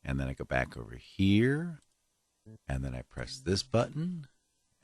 and then I go back over here, and then I press this button,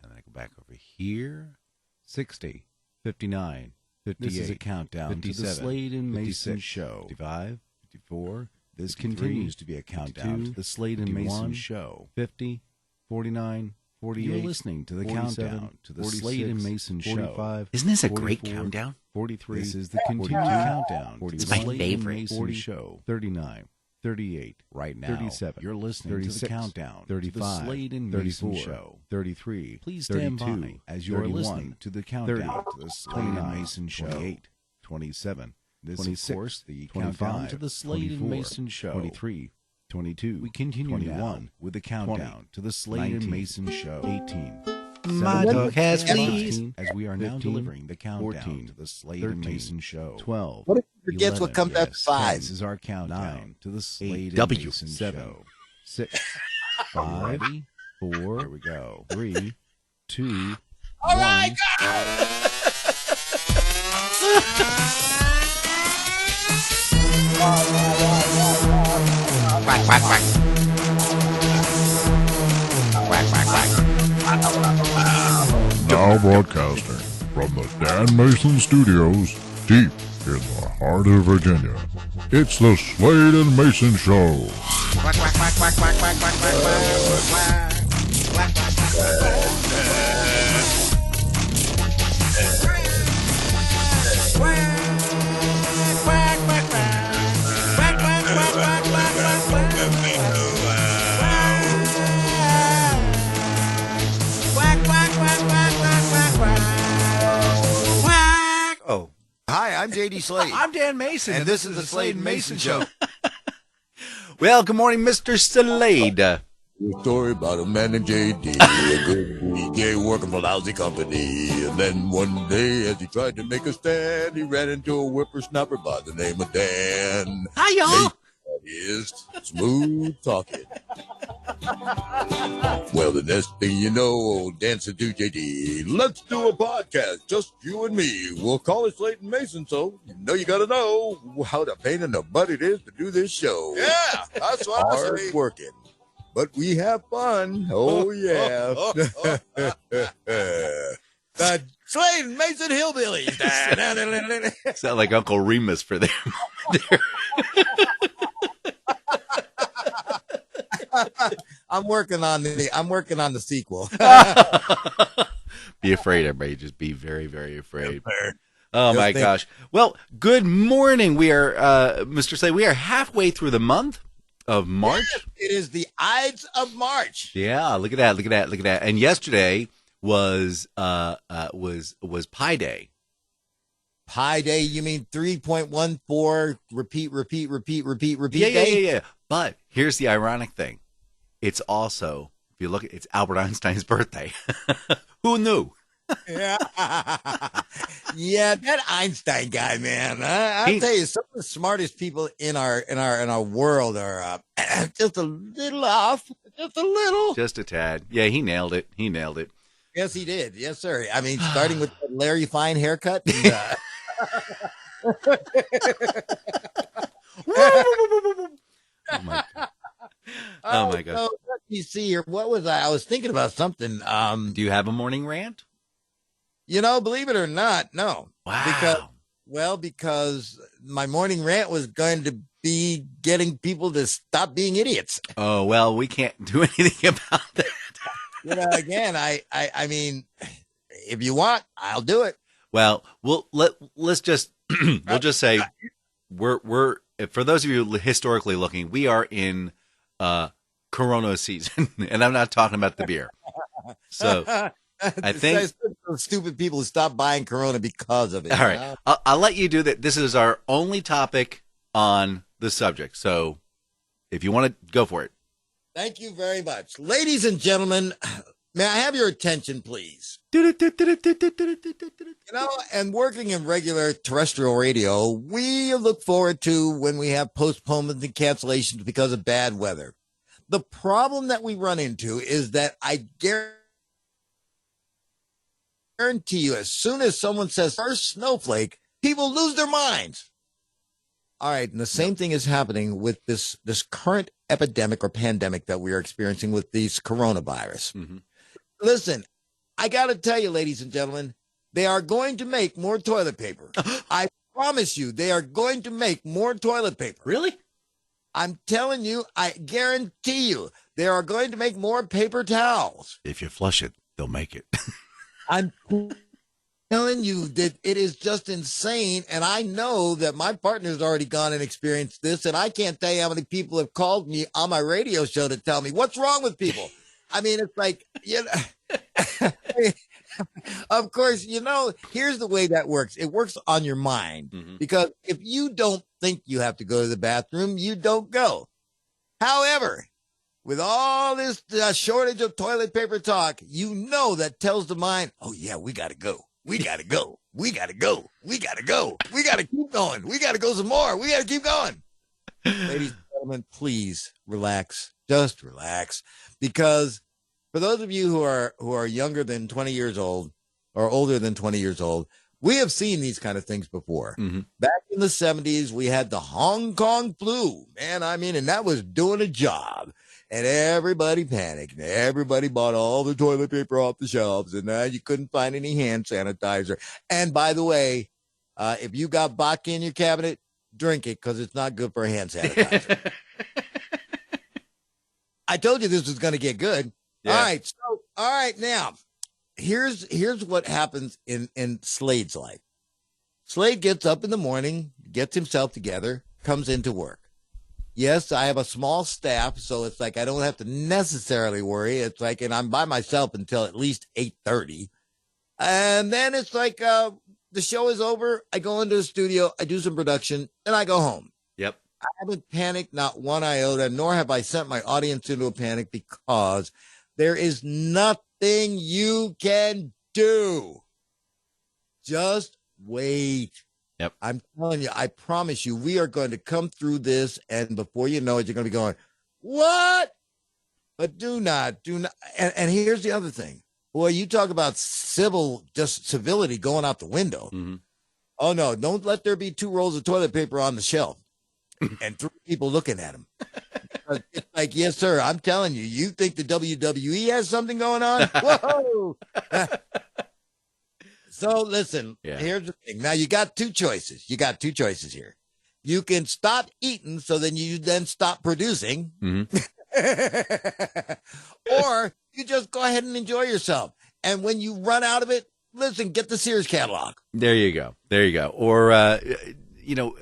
and then I go back over here. 60, 59, 58. This is a countdown 57, to the Slade and Mayson 56, Show. 55, 54. This 53, continues to be a countdown to the Slade and Mayson Show. 50, 49, 48. You're listening to the countdown to the Slade and Mason 45, Show. Isn't this a great countdown? 43. This is the continued countdown. It's my favorite. 40 Show. 39, 38. Right now. 37. You're listening 36, to the countdown. 35. To the Slade and Mason Show. 33. Please stand 32, by as you're listening to the countdown to the Slade and Mason Show. 28. 27. This 26, of course, the countdown to the Slade and Mason Show. 23. 22. We continue 21 now with the countdown 20, to the Slade and Mason Show. 18. My dog has fleas. As we are 15, now delivering the countdown 14, to the Slade 13, and Mason Show. 12. What if you forget what comes after 5? This is our countdown 9, to the Slade and Mason 7, Show. 6, 5, 4. Here we go. 3, 2. All 1. Right, go! Quack, quack, quack. Quack, quack, quack. Now broadcasting from the Dan Mason Studios, deep in the heart of Virginia, it's the Slade and Mason Show. Quack, quack, quack, quack, quack, quack, quack, quack, quack, quack, quack. Oh. Hi, I'm J.D. Slade. I'm Dan Mason. And this is the Slade and Mason Show. Well, good morning, Mr. Slade. A story about a man named J.D., a good DJ working for a lousy company. And then one day, as he tried to make a stand, he ran into a whippersnapper by the name of Dan. Hi, y'all. That is smooth talking. Well, the next thing you know, old Dan said to JD, let's do a podcast, just you and me. We'll call it Slade and Mason, so you got to know how the pain in the butt it is to do this show. Yeah, that's what I Hard say. working, but we have fun. Oh, yeah. The Slade and Mason Hillbillies. Sound like Uncle Remus for them there. I'm working on the sequel. Be afraid, everybody. Just be very, very afraid. Oh, my gosh. Well, good morning. We are, Mr. Slade, we are halfway through the month of March. Yes, it is the Ides of March. Yeah, look at that, look at that, look at that. And yesterday was Pi Day. Pi Day, you mean 3.14, repeat Yeah, day? yeah. But here's the ironic thing. It's also, if you look at it's Albert Einstein's birthday. Who knew? Yeah. Yeah, that Einstein guy, man. I'll tell you, some of the smartest people in our world are just a little off. Just a little. Just a tad. Yeah, he nailed it. Yes, he did. Yes, sir. I mean, starting with the Larry Fine haircut. And, Oh my god. Oh my god. So, let me see here. What was I? I was thinking about something. Do you have a morning rant? Believe it or not, no. Wow. Because my morning rant was going to be getting people to stop being idiots. Oh, well, we can't do anything about that. Again, I mean, if you want, I'll do it. Well, let's just we'll just say we're for those of you historically looking, we are in Corona season, and I'm not talking about the beer. So I think stupid people who stop buying Corona because of it. All right, I'll let you do that. This is our only topic on the subject, so if you want to go for it. Thank you very much, ladies and gentlemen. May I have your attention, please? And working in regular terrestrial radio, we look forward to when we have postponements and cancellations because of bad weather. The problem that we run into is that I guarantee you, as soon as someone says first snowflake, people lose their minds. All right. And the same thing is happening with this current epidemic or pandemic that we are experiencing with these coronavirus. Mm-hmm. Listen, I got to tell you, ladies and gentlemen, they are going to make more toilet paper. I promise you, they are going to make more toilet paper. Really? I'm telling you, I guarantee you, they are going to make more paper towels. If you flush it, they'll make it. I'm telling you that it is just insane. And I know that my partner's already gone and experienced this. And I can't tell you how many people have called me on my radio show to tell me what's wrong with people. I mean, it's like, you know, of course, you know, here's the way that works. It works on your mind because if you don't think you have to go to the bathroom, you don't go. However, with all this shortage of toilet paper talk, you know, that tells the mind, oh, yeah, we got to go. We got to go. We got to go. We got to go. We got to keep going. We got to go some more. We got to keep going. Ladies and gentlemen, please relax. Just relax. Because for those of you who are younger than 20 years old or older than 20 years old, we have seen these kind of things before. Back in the 70s, we had the Hong Kong flu. Man, I mean, and that was doing a job. And everybody panicked. And everybody bought all the toilet paper off the shelves. And you couldn't find any hand sanitizer. And by the way, if you got vodka in your cabinet, drink it because it's not good for hand sanitizer. I told you this was going to get good. Yeah. All right. Now, here's what happens in Slade's life. Slade gets up in the morning, gets himself together, comes into work. Yes, I have a small staff, so it's like I don't have to necessarily worry. It's like, and I'm by myself until at least 8:30. And then it's like the show is over. I go into the studio, I do some production, and I go home. Yep. I haven't panicked, not one iota, nor have I sent my audience into a panic because there is nothing you can do. Just wait. Yep. I'm telling you, I promise you, we are going to come through this, and before you know it, you're going to be going, what? But do not. And here's the other thing. Boy, you talk about civility going out the window. Oh, no, don't let there be 2 rolls of toilet paper on the shelf and 3 people looking at them. It's like, yes, sir, I'm telling you, you think the WWE has something going on? Whoa! So listen, Here's the thing. Now you got 2 choices. You got 2 choices here. You can stop eating, so then you stop producing. Or you just go ahead and enjoy yourself. And when you run out of it, listen, get the Sears catalog. There you go. Or, you know,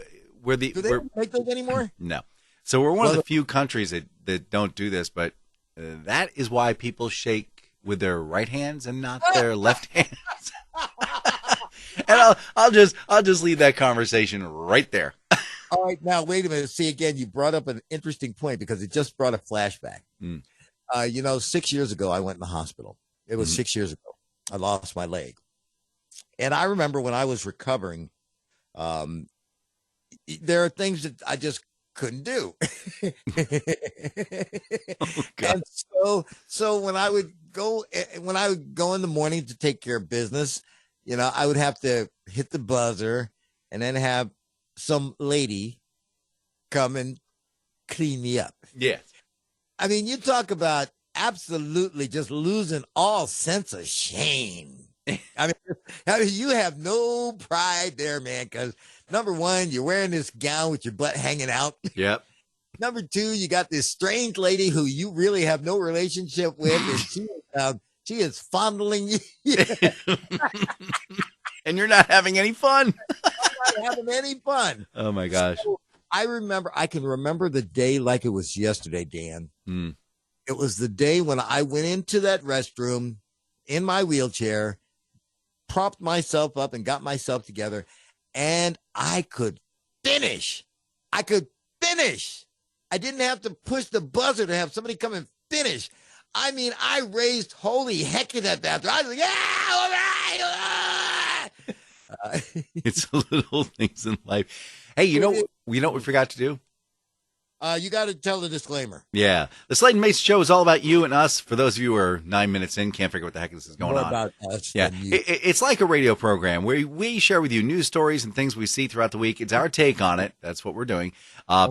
do they make those anymore? No. So we're one of the few countries that don't do this, but that is why people shake with their right hands and not their left hands. And I'll just leave that conversation right there. All right, now wait a minute. See, again, you brought up an interesting point because it just brought a flashback. You know, 6 years ago, I went in the hospital. It was 6 years ago. I lost my leg, and I remember when I was recovering. There are things that I just couldn't do. And so when I would go in the morning to take care of business, you know, I would have to hit the buzzer and then have some lady come and clean me up. Yeah. I mean, you talk about absolutely just losing all sense of shame. I mean, you have no pride there, man, because number one, you're wearing this gown with your butt hanging out. Yep. Number 2, you got this strange lady who you really have no relationship with, and she is fondling you. And you're not having any fun. I'm not having any fun. Oh my gosh. So I can remember the day like it was yesterday, Dan. It was the day when I went into that restroom in my wheelchair, propped myself up and got myself together, and I could finish. I didn't have to push the buzzer to have somebody come and finish. I mean, I raised holy heck in that bathroom. I was like, yeah, all right. It's the little things in life. Hey, you know what we forgot to do? You got to tell the disclaimer. Yeah. The Slade and Mayson Show is all about you and us. For those of you who are 9 minutes in, can't figure what the heck this is going More on. about us Yeah. than you. It's like a radio program where we share with you news stories and things we see throughout the week. It's our take on it. That's what we're doing.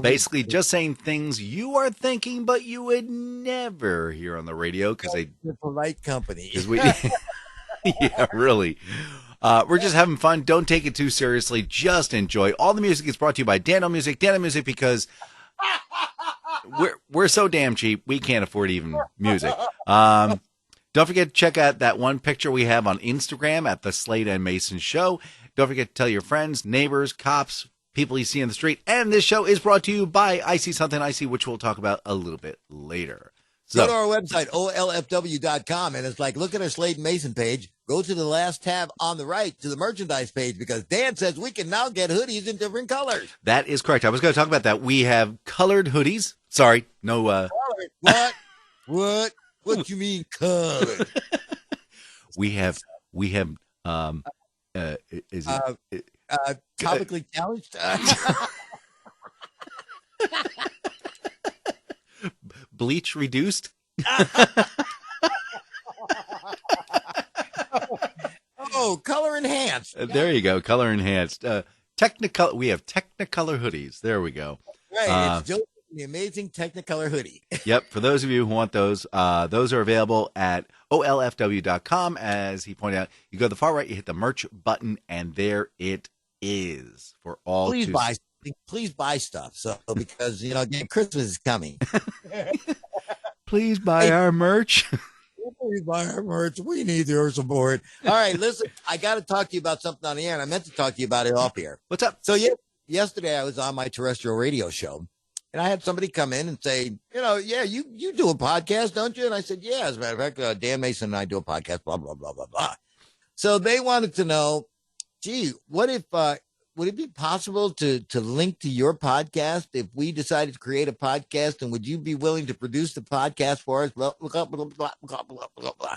Basically, just saying things you are thinking, but you would never hear on the radio because they. You're polite company. Yeah, really. We're just having fun. Don't take it too seriously. Just enjoy. All the music is brought to you by Dano Music. Dano Music, because we're so damn cheap, we can't afford even music. Don't forget to check out that one picture we have on Instagram at the Slade and Mayson Show. Don't forget to tell your friends, neighbors, cops, people you see in the street. And this show is brought to you by I See Something I See, which we'll talk about a little bit later. So, go to our website, olfw.com, and it's like, look at our Slade and Mayson page. Go to the last tab on the right to the merchandise page, because Dan says we can now get hoodies in different colors. That is correct. I was going to talk about that. We have colored hoodies. Sorry, no. Colored? What? What you mean colored? we have. Is it topically challenged? Bleach reduced? Oh, color enhanced. There you go, color enhanced. Technicolor. We have Technicolor hoodies. There we go. Right, it's Joe, the amazing Technicolor hoodie. Yep, for those of you who want those are available at olfw.com. As he pointed out, you go to the far right, you hit the merch button, and there it is for all. Please buy stuff. So because again, Christmas is coming. Please buy our merch. Please buy our merch. We need your support. All right, listen, I got to talk to you about something on the air, and I meant to talk to you about it off air. What's up? So yesterday I was on my terrestrial radio show, and I had somebody come in and say, yeah, you do a podcast, don't you? And I said, yeah. As a matter of fact, Dan Mayson and I do a podcast, blah, blah, blah, blah, blah. So they wanted to know, gee, what if, would it be possible to link to your podcast if we decided to create a podcast, and would you be willing to produce the podcast for us? Blah, blah, blah, blah, blah, blah, blah, blah.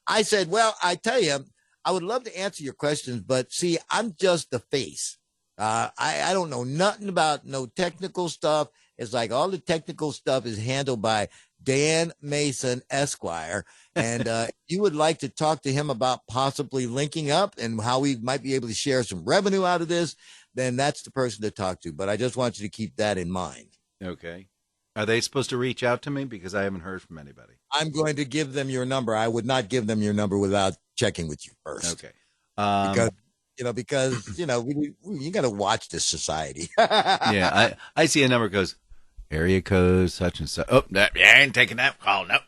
I said, well, I tell you, I would love to answer your questions, but see, I'm just the face. I don't know nothing about no technical stuff. It's like all the technical stuff is handled by Dan Mayson, Esquire. And you would like to talk to him about possibly linking up and how we might be able to share some revenue out of this, then that's the person to talk to. But I just want you to keep that in mind. Okay. Are they supposed to reach out to me? Because I haven't heard from anybody. I'm going to give them your number. I would not give them your number without checking with you first. Okay. Because you got to watch this society. Yeah. I see a number goes, area code such and such. Oh, I ain't taking that call. Nope.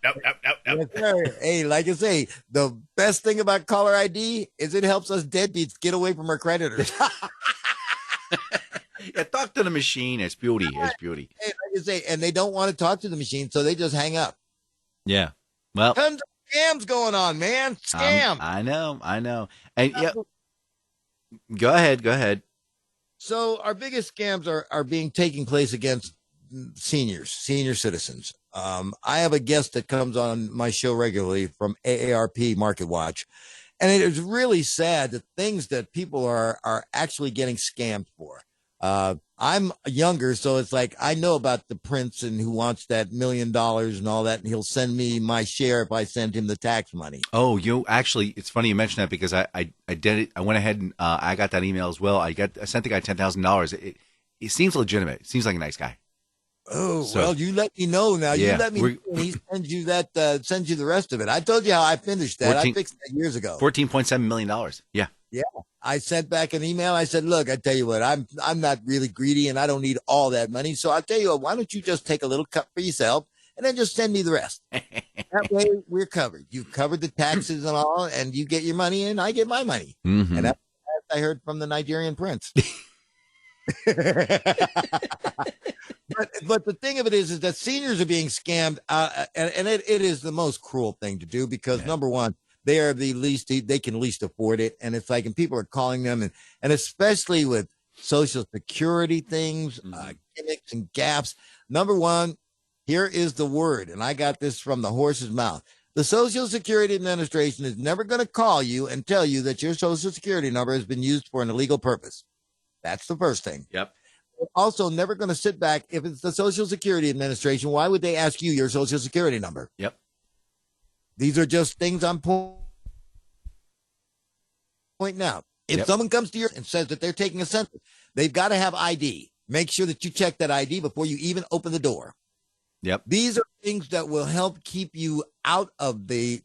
Yes, sir. Hey, like I say, the best thing about caller ID is it helps us deadbeats get away from our creditors. Yeah, talk to the machine. It's beauty. It's beauty. Hey, like I say, and they don't want to talk to the machine, so they just hang up. Yeah. Well, tons of scams going on, man. Scam. I know. And yeah, go ahead. So our biggest scams are taking place against senior citizens. I have a guest that comes on my show regularly from AARP Market Watch, and it is really sad the things that people are actually getting scammed for. I'm younger, so it's like I know about the prince and who wants that $1 million and all that, and he'll send me my share if I send him the tax money. Oh, actually, it's funny you mentioned that because I did it. I went ahead and I got that email as well. I sent the guy $10,000. It seems legitimate. It seems like a nice guy. Oh, so, well, you let me know now. Yeah, you let me know when he sends you that, sends you the rest of it. I told you how I finished that. I fixed that years ago. $14.7 million. Yeah. Yeah. I sent back an email. I said, look, I tell you what, I'm not really greedy and I don't need all that money. So I'll tell you what, why don't you just take a little cut for yourself and then just send me the rest. That way we're covered. You covered the taxes and all, and you get your money and I get my money. Mm-hmm. And that's I heard from the Nigerian prince. But the thing of it is that seniors are being scammed, and it is the most cruel thing to do because number one, they are the least, they can least afford it. And it's like, and people are calling them and especially with Social Security things, gimmicks and gaps. Number one, here is the word. And I got this from the horse's mouth. The Social Security Administration is never going to call you and tell you that your Social Security number has been used for an illegal purpose. That's the first thing. Yep. also never going to sit back. If it's the Social Security Administration, why would they ask you your Social Security number? Yep. These are just things I'm pointing out. If someone comes to you and says that they're taking a census, they've got to have ID. Make sure that you check that ID before you even open the door. Yep. These are things that will help keep you out of the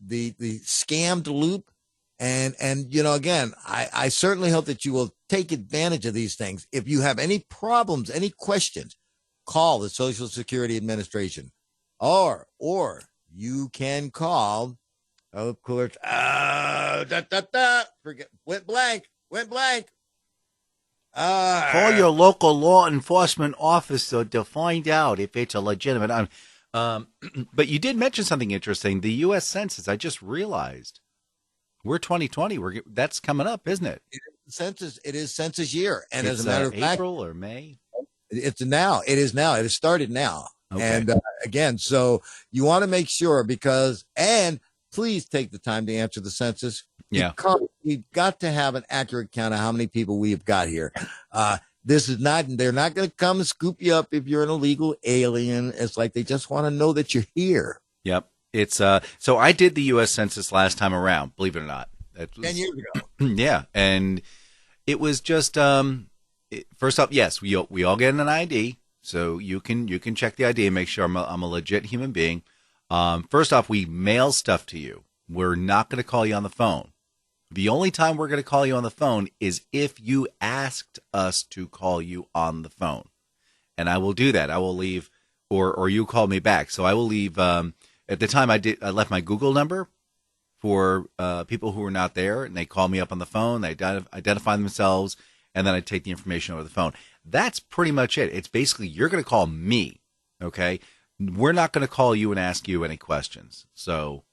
scammed loop. And again, I certainly hope that you will take advantage of these things. If you have any problems, any questions, call the Social Security Administration, or you can call, of course, forget, went blank. Call your local law enforcement officer to find out if it's a legitimate. But you did mention something interesting. The U.S. Census. I just realized we're 2020. That's coming up, isn't it? It is census year, and it's, as a matter of fact, April or May. It's now. It is now. It has started now. Okay. And again, so you want to make sure and please take the time to answer the census. Yeah. Because we've got to have an accurate count of how many people we've got here. They're not going to come and scoop you up if you're an illegal alien. It's like they just want to know that you're here. Yep. It's so I did the U.S. Census last time around, believe it or not. 10 years ago. Yeah. And it was just, first off, yes, we all get an ID. So you can check the ID and make sure I'm a legit human being. First off, we mail stuff to you. We're not going to call you on the phone. The only time we're going to call you on the phone is if you asked us to call you on the phone. And I will do that. I will leave, or you call me back. So I will leave, at the time I left my Google number for people who were not there, and they call me up on the phone, they identify themselves, and then I take the information over the phone. That's pretty much it. It's basically, you're going to call me, okay? We're not going to call you and ask you any questions. So,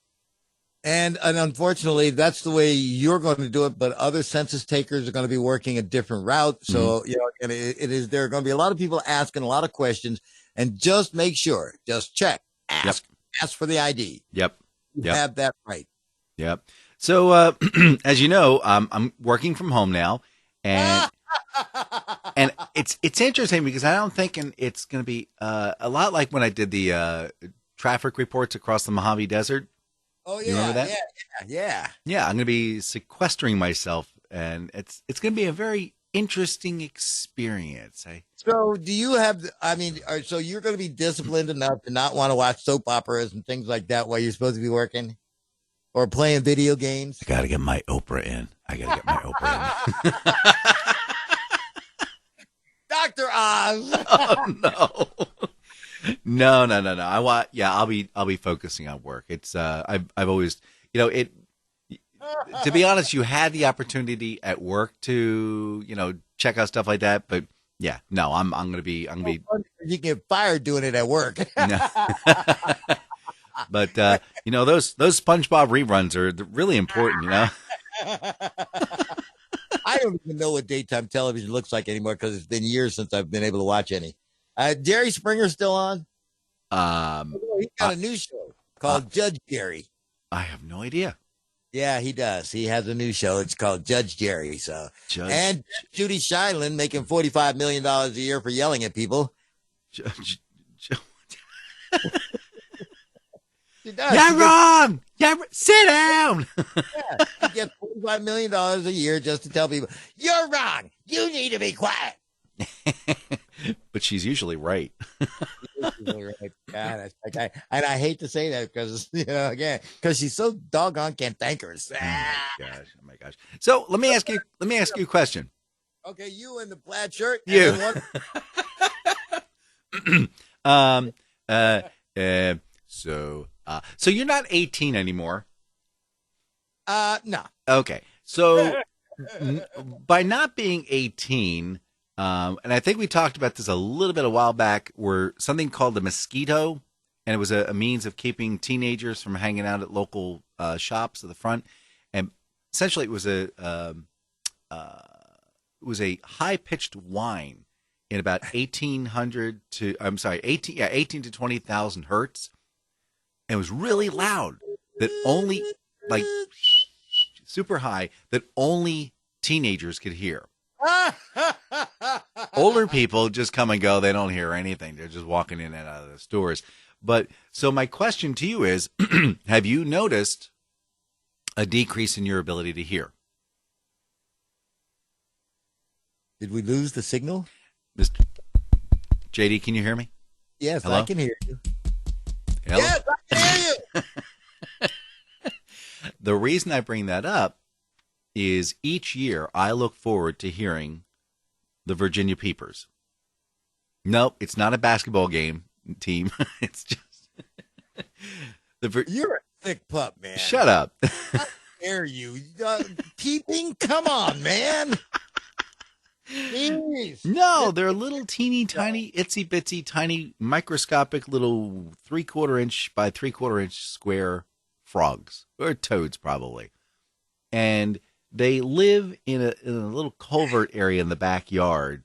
and unfortunately, that's the way you're going to do it. But other census takers are going to be working a different route. So, and there are going to be a lot of people asking a lot of questions. And just make sure, just check, ask for the ID. Yep. You have that right. Yep. So, as you know, I'm working from home now, and and it's interesting because I don't think it's going to be a lot like when I did the traffic reports across the Mojave Desert. Oh yeah, you remember that? Yeah. I'm going to be sequestering myself, and it's going to be a very interesting experience. So, do you have? So you're going to be disciplined enough to not want to watch soap operas and things like that while you're supposed to be working or playing video games? I got to get my Oprah in. Dr. Oz. Oh, no. I'll be focusing on work. It's I've always, to be honest, you had the opportunity at work to, check out stuff like that, but yeah, no, I'm going to be you get fired doing it at work. No. But those SpongeBob reruns are really important, I don't even know what daytime television looks like anymore because it's been years since I've been able to watch any. Jerry Springer's still on? He's got a new show called Judge Jerry. I have no idea. Yeah, he does. He has a new show. It's called Judge Jerry. So, and Judy Shineland making $45 million a year for yelling at people. You're wrong. Sit down. He gets $45 million a year just to tell people, you're wrong. You need to be quiet. But she's usually right. God, and I hate to say that because, because she's so doggone cantankerous. Oh my gosh. So let me ask you a question. Okay, you in the plaid shirt. You. So you're not 18 anymore? No. Okay. So by not being 18, and I think we talked about this a little bit a while back, where something called the mosquito, and it was a means of keeping teenagers from hanging out at local shops at the front, and essentially it was a high-pitched whine in about 18 to 20,000 hertz. And it was really loud, that only, like, super high, that only teenagers could hear. Older people just come and go. They don't hear anything. They're just walking in and out of the stores. But so my question to you is, have you noticed a decrease in your ability to hear? Did we lose the signal? Mr. JD, can you hear me? Yes, Hello? I can hear you. Hello? Yes, I can hear you. The reason I bring that up is each year I look forward to hearing the Virginia Peepers. Nope, it's not a basketball game team. It's just You're a thick pup, man. Shut up. How dare you? Peeping? Come on, man. Jeez. No, they're little teeny tiny, itsy bitsy, tiny, microscopic little 3/4 inch by 3/4 inch square frogs, or toads probably. And they live in a little culvert area in the backyard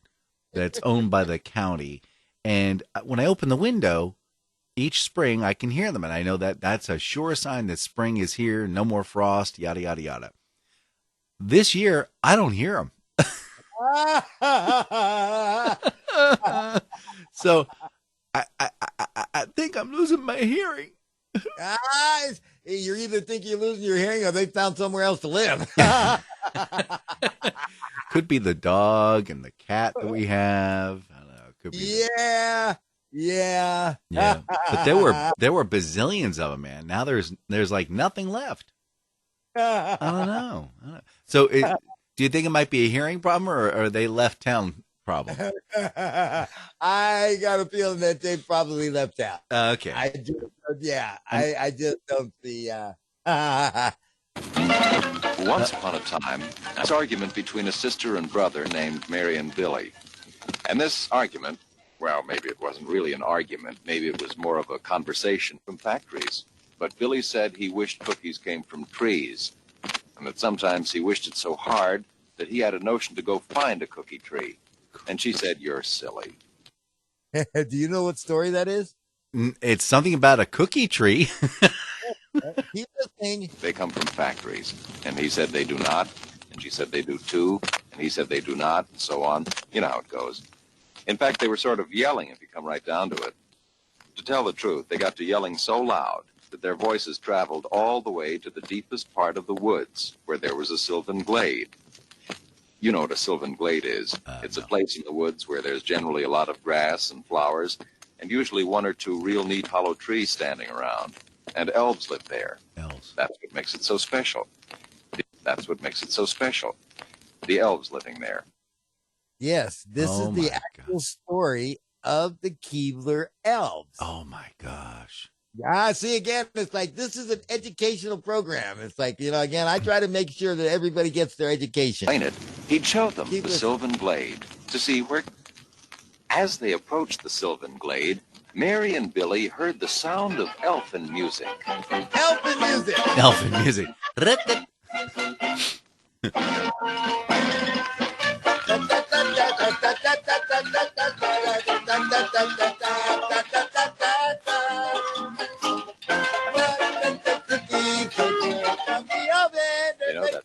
that's owned by the county. And when I open the window, each spring I can hear them. And I know that that's a sure sign that spring is here, no more frost, yada, yada, yada. This year, I don't hear them. So I think I'm losing my hearing. You either think you're losing your hearing or they found somewhere else to live. Could be the dog and the cat that we have. I don't know. Could be Yeah. But there were bazillions of them, man. Now there's like nothing left. I don't know. So do you think it might be a hearing problem, or are they left town problem? I got a feeling that they probably left out. Okay. I just don't see. Once upon a time, there was an argument between a sister and brother named Mary and Billy. And this argument, well, maybe it wasn't really an argument. Maybe it was more of a conversation from factories. But Billy said he wished cookies came from trees, and that sometimes he wished it so hard that he had a notion to go find a cookie tree. And she said, "You're silly." Do you know what story that is? It's something about a cookie tree. Keep listening. They come from factories. And he said they do not. And she said they do too. And he said they do not, and so on. You know how it goes. In fact, they were sort of yelling, if you come right down to it. To tell the truth, they got to yelling so loud that their voices traveled all the way to the deepest part of the woods, where there was a sylvan glade. You know what a sylvan glade is. It's a place in the woods where there's generally a lot of grass and flowers, and usually one or two real neat hollow trees standing around. And elves live there. Elves. That's what makes it so special. That's what makes it so special. The elves living there. Yes, this is the actual story of the Keebler elves. Oh my gosh. See, again, it's like this is an educational program. It's like, again, I try to make sure that everybody gets their education. He'd show them the sylvan glade to see where. As they approached the sylvan glade, Mary and Billy heard the sound of elfin music. Elfin music. Elfin music. That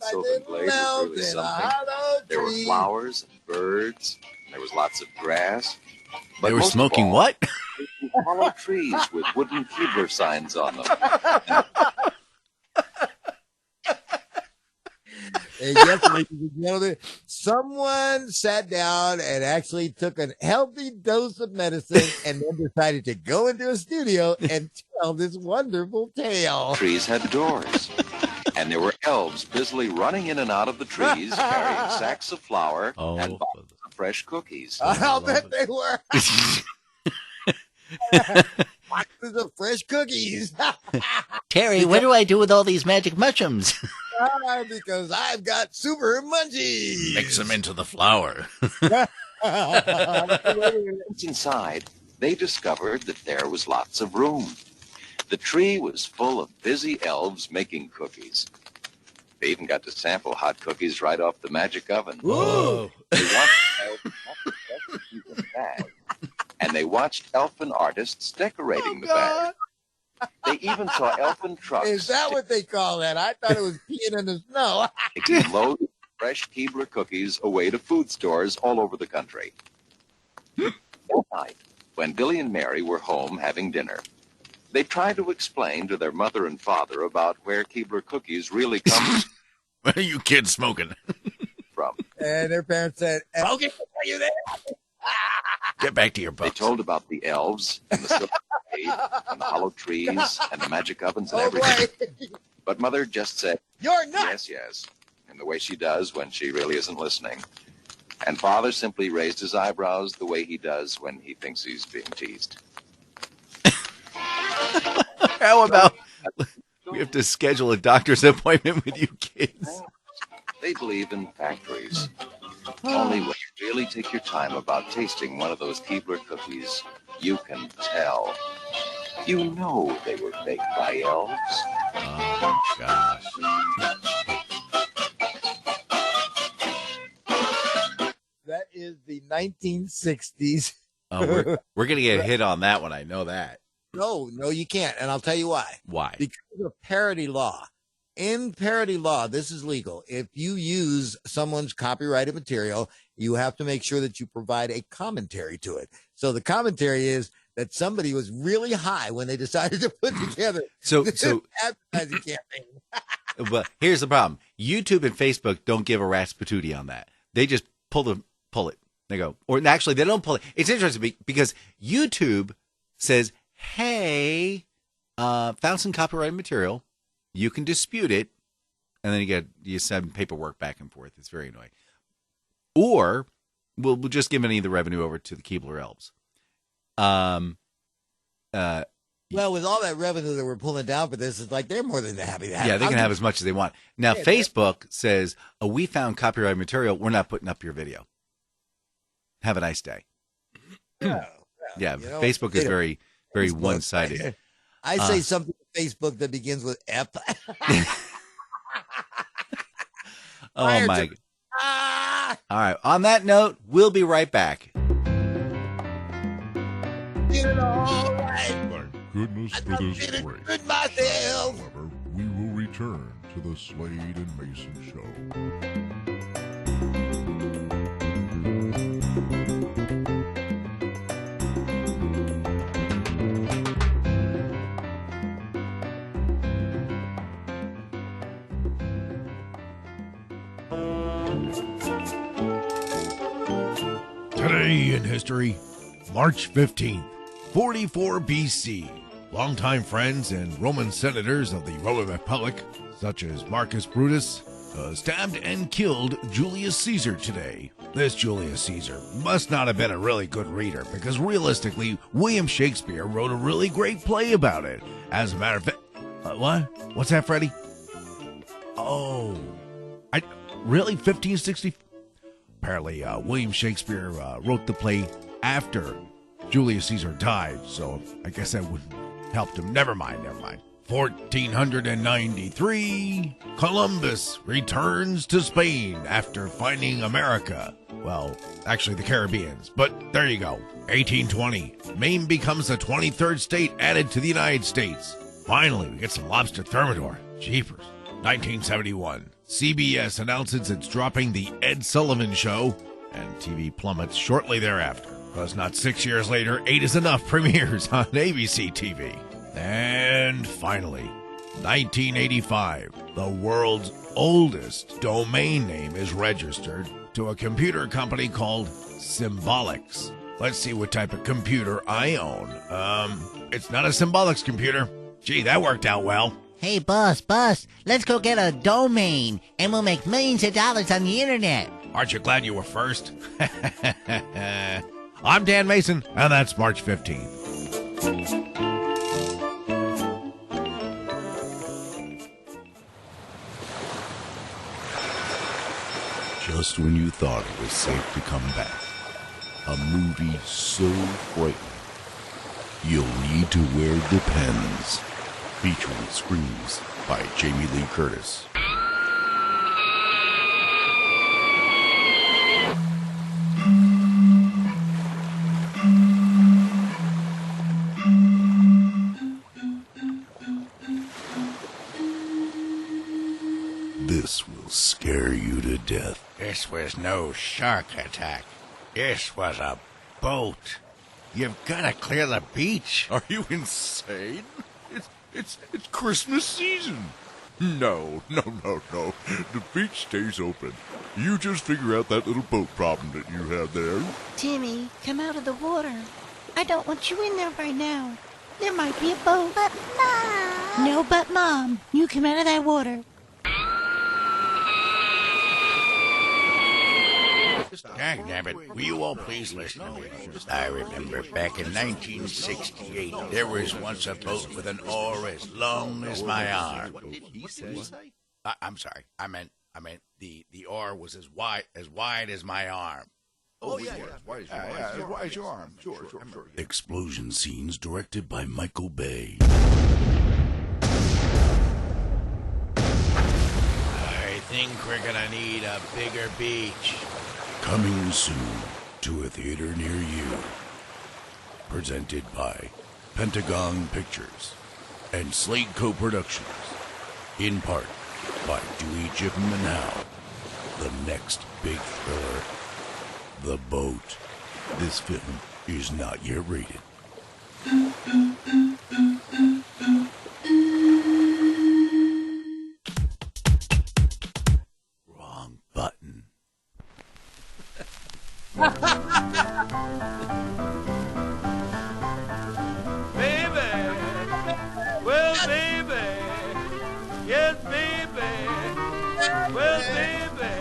sylvan glade was really something. There were flowers and birds. There was lots of grass. But they were smoking what? Hollow trees with wooden Keebler signs on them. And yes, ladies and gentlemen, someone sat down and actually took a healthy dose of medicine and then decided to go into a studio and tell this wonderful tale. Trees had doors, and there were elves busily running in and out of the trees, carrying sacks of flour and boxes of fresh cookies. I'll bet they were. Boxes of fresh cookies. Terry, what do I do with all these magic mushrooms? Because I've got super munchies. Mix them into the flour. Inside, they discovered that there was lots of room. The tree was full of busy elves making cookies. They even got to sample hot cookies right off the magic oven. Whoa! And they watched elfin artists decorating the bag. They even saw elfin trucks. Is that what they call that? I thought it was peeing in the snow. Loaded with fresh Keebler cookies away to food stores all over the country. That night, when Billy and Mary were home having dinner, they tried to explain to their mother and father about where Keebler cookies really come What are you kids smoking? from. And their parents said, "Okay, are you there?" Get back to your They books. told about the elves and the silver spade and the hollow trees and the magic ovens and Oh everything. boy, But Mother just said, you're nuts. yes, yes, in the way she does when she really isn't listening. And Father simply raised his eyebrows the way he does when he thinks he's being teased. How about we have to schedule a doctor's appointment with you kids? They believe in factories. Only when you really take your time about tasting one of those Keebler cookies, you can tell. You know they were baked by elves. Oh, gosh. That is the 1960s. Oh, we're going to get hit on that one. I know that. No, you can't. And I'll tell you why. Why? Because of parody law. In parody law, this is legal. If you use someone's copyrighted material, you have to make sure that you provide a commentary to it. So the commentary is that somebody was really high when they decided to put together this advertising campaign. But here's the problem. YouTube and Facebook don't give a rat's patootie on that. They just pull it. They go, or actually they don't pull it. It's interesting because YouTube says, hey, found some copyrighted material. You can dispute it. And then you send paperwork back and forth. It's very annoying. Or we'll just give any of the revenue over to the Keebler elves. Well, with all that revenue that we're pulling down for this, it's like they're more than happy to have. Yeah, they can have as much as they want. Now, Facebook says, oh, we found copyrighted material. We're not putting up your video. Have a nice day. Yeah, Facebook is very, very one-sided. I say something to Facebook that begins with F. Oh, my God. All right. On that note, we'll be right back. All right. Thank goodness for this break. Good myself. However, we will return to the Slade and Mayson Show. Today in history, March 15th, 44 BC. Longtime friends and Roman senators of the Roman Republic, such as Marcus Brutus, stabbed and killed Julius Caesar today. This Julius Caesar must not have been a really good reader, because realistically, William Shakespeare wrote a really great play about it. As a matter of fact, what? What's that, Freddie? Oh, really? 1560? Apparently, William Shakespeare wrote the play after Julius Caesar died, so I guess that would help him. Never mind. 1493, Columbus returns to Spain after finding America. Well, actually the Caribbeans, but there you go. 1820, Maine becomes the 23rd state added to the United States. Finally, we get some lobster thermidor. Jeepers. 1971, CBS announces it's dropping the Ed Sullivan Show, and TV plummets shortly thereafter. Because not 6 years later, 8 is Enough premieres on ABC TV. And finally, 1985, the world's oldest domain name is registered to a computer company called Symbolics. Let's see what type of computer I own. It's not a Symbolics computer. Gee, that worked out well. Hey, boss, let's go get a domain, and we'll make millions of dollars on the internet. Aren't you glad you were first? I'm Dan Mason, and that's March 15th. Just when you thought it was safe to come back, a movie so frightening, you'll need to wear Depends. Featuring screams by Jamie Lee Curtis. This will scare you to death. This was no shark attack. This was a boat. You've got to clear the beach. Are you insane? It's Christmas season. No. The beach stays open. You just figure out that little boat problem that you had there. Timmy, come out of the water. I don't want you in there right now. There might be a boat. But Mom. No, but Mom. You come out of that water. Dagnabbit, will you all please listen to me? I remember back in 1968, there was once a boat with an oar as long as my arm. I'm sorry. I meant the oar was as wide as my arm. Oh, yeah. As wide as your arm. Sure. Explosion scenes directed by Michael Bay. I think we're gonna need a bigger beach. Coming soon to a theater near you. Presented by Pentagon Pictures and Slade Co-Productions. In part by Dewey, Jipham, and Hal. The next big thriller, The Boat. This film is not yet rated. Wrong button. Baby, well, baby, yes, baby, well, baby,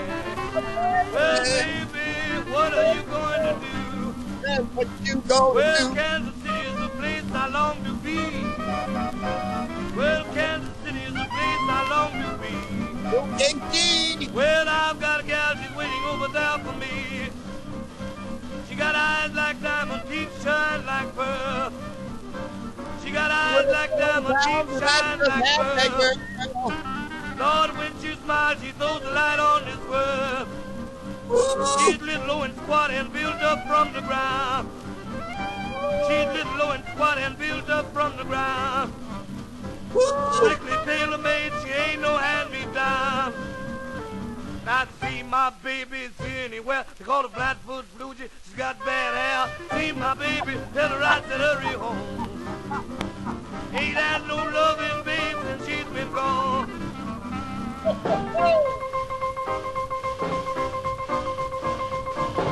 what are you going to do? What you going Well, to do? Kansas City is the place I long to be. Well, Kansas City is the place I long to be. Okay, Well, I've got a gal, she's waiting over there for me. She got eyes like diamond, teeth shine like pearl. She got eyes like diamond, teeth shine like pearl. Lord, when she smiles, she throws the light on this world. She's little low and squat and built up from the ground. She's little low and squat and built up from the ground. Strictly tailor-made, she ain't no hand-me-down. Now see my baby's here anywhere. They call her Flatfoot Blue Jay. She's got bad hair. See my baby, tell her I said hurry home. Ain't had no loving babe since she's been gone.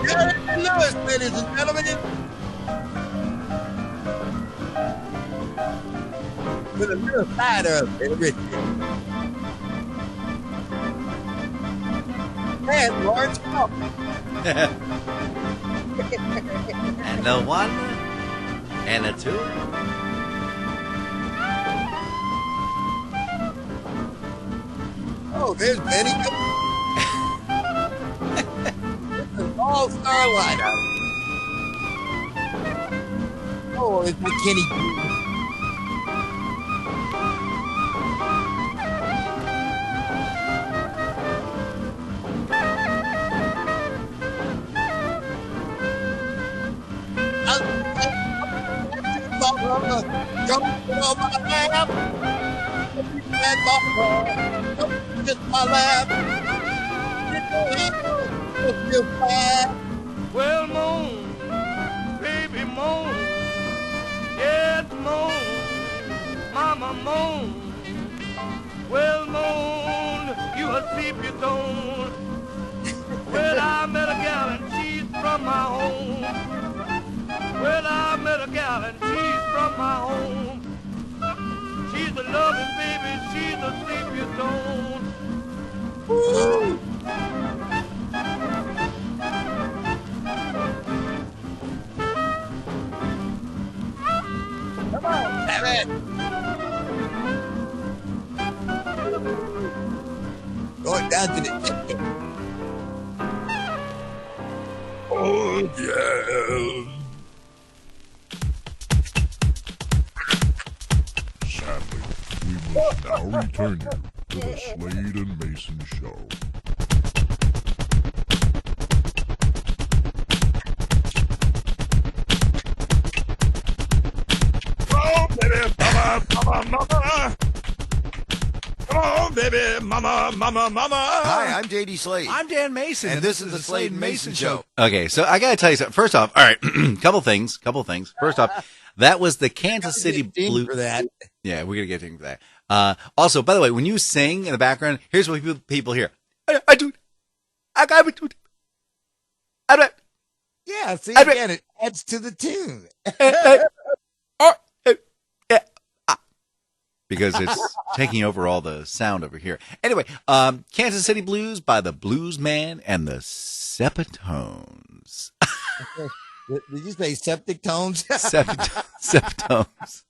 Jerry Lewis, ladies and gentlemen. With a little side of everything. And Lawrence Welk. And the one, and a two. Oh, there's Benny. All-star lineup. Oh, it's McKinney. Jumping on my lap. And just my lap. Well, moan, baby, moan. Yes, moan, mama, moan. Well, moan, you a sleepy tone. Well, I met a gal and she's from my home. Well, I met a gal and she's from my home. She's a loving baby, she's a sleepy tone. Woo! Come on, have it. Going down to the kitchen. Oh, yeah. Sadly, we must now return you to the Slade and Mayson Show. Oh, baby, mama. Oh, baby, mama. Hi, I'm J.D. Slade. I'm Dan Mason, and this is the Slade and Mayson Show. Okay, so I got to tell you something. First off, all right, couple things. First off, that was the Kansas City Blue. For that. Yeah, we're going to get into that. Also, by the way, when you sing in the background, here's what people hear. I do. I got it. Yeah, see, again, it adds to the tune. Because it's taking over all the sound over here. Anyway, Kansas City Blues by the Blues Man and the Septones. Did you say septic tones? Septones.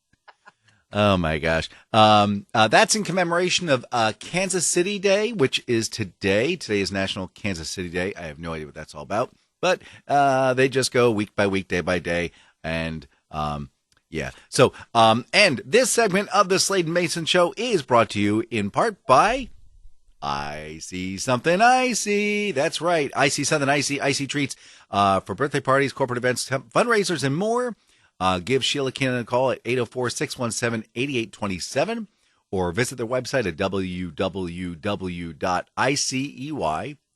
Oh my gosh. That's in commemoration of Kansas City Day, which is today. Today is National Kansas City Day. I have no idea what that's all about. But they just go week by week, day by day. And yeah. So, and this segment of the Slade and Mayson Show is brought to you in part by I See Something Icy. That's right. I See Something Icy. Icy treats for birthday parties, corporate events, fundraisers, and more. Give Sheila Keenan a call at 804-617-8827 or visit their website at www.icey,